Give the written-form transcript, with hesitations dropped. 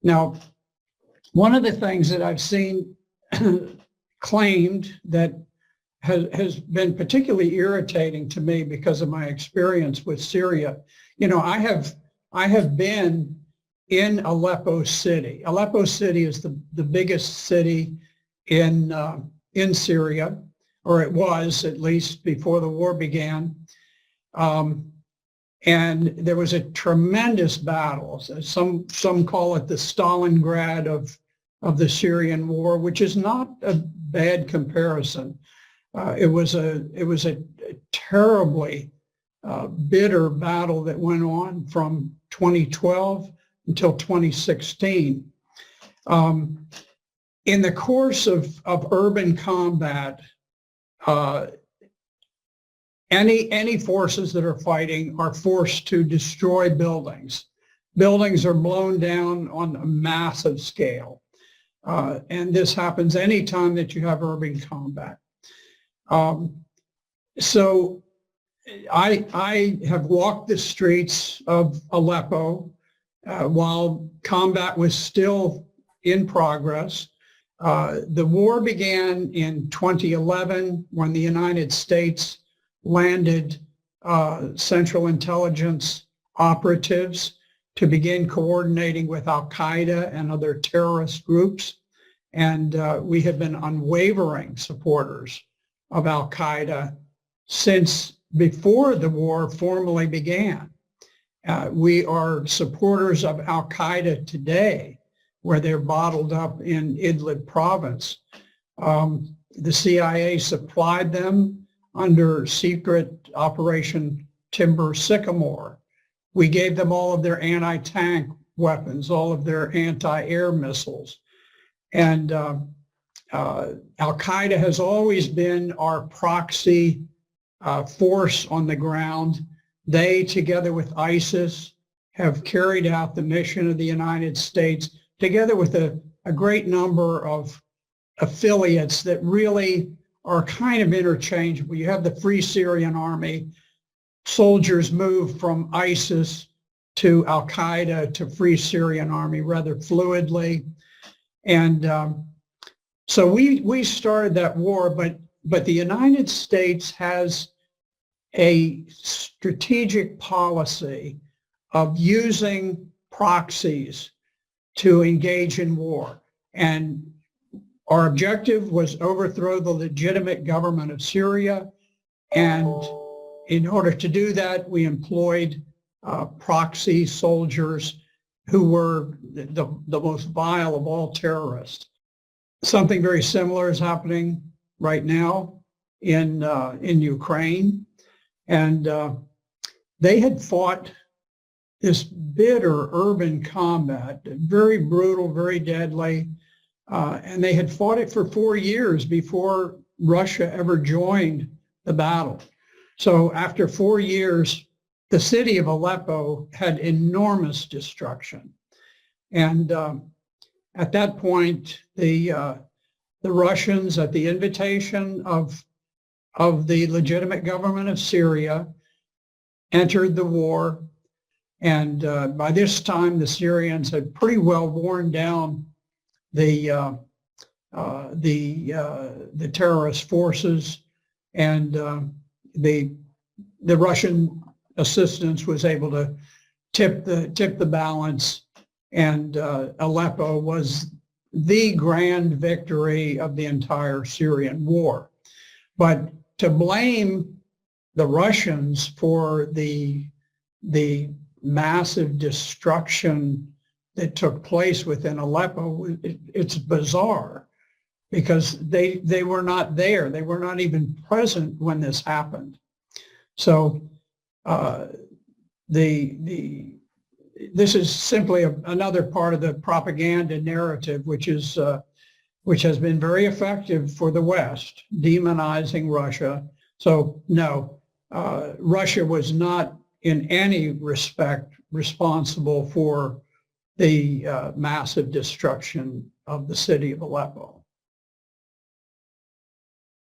Now, one of the things that I've seen claimed that has been particularly irritating to me because of my experience with Syria. I have been in Aleppo City. Aleppo City is the biggest city in Syria, or it was at least before the war began. And there was a tremendous battle. Some call it the Stalingrad of the Syrian war, which is not a bad comparison. It was a terribly bitter battle that went on from 2012 until 2016. In the course of urban combat, any forces that are fighting are forced to destroy buildings. Buildings are blown down on a massive scale. And this happens anytime that you have urban combat. So I have walked the streets of Aleppo while combat was still in progress. The war began in 2011 when the United States landed Central Intelligence operatives to begin coordinating with AlKaeda and other terrorist groups. And we have been unwavering supporters of AlKaeda since before the war formally began. We are supporters of AlKaeda today, where they're bottled up in Idlib province. The CIA supplied them under secret Operation Timber Sycamore. We gave them all of their anti-tank weapons, all of their anti-air missiles. And AlKaeda has always been our proxy force on the ground. They, together with ISIS, have carried out the mission of the United States, together with a great number of affiliates that really are kind of interchangeable. You have the Free Syrian Army. Soldiers move from ISIS to AlKaeda to Free Syrian Army rather fluidly. And so we started that war, but the United States has a strategic policy of using proxies to engage in war. And our objective was overthrow the legitimate government of Syria. And in order to do that, we employed proxy soldiers who were the most vile of all terrorists. Something very similar is happening right now in Ukraine. And they had fought this bitter urban combat, very brutal, very deadly. And they had fought it for 4 years before Russia ever joined the battle. So after 4 years, the city of Aleppo had enormous destruction. And at that point, the Russians, at the invitation of the legitimate government of Syria, entered the war. And by this time, the Syrians had pretty well worn down the terrorist forces, and the Russian assistance was able to tip the balance, and Aleppo was the grand victory of the entire Syrian war. But to blame the Russians for the massive destruction that took place within Aleppo, it's bizarre, because they were not there. They were not even present when this happened. So this is simply another part of the propaganda narrative, which has been very effective for the West, demonizing Russia. So no, Russia was not in any respect responsible for the massive destruction of the city of Aleppo.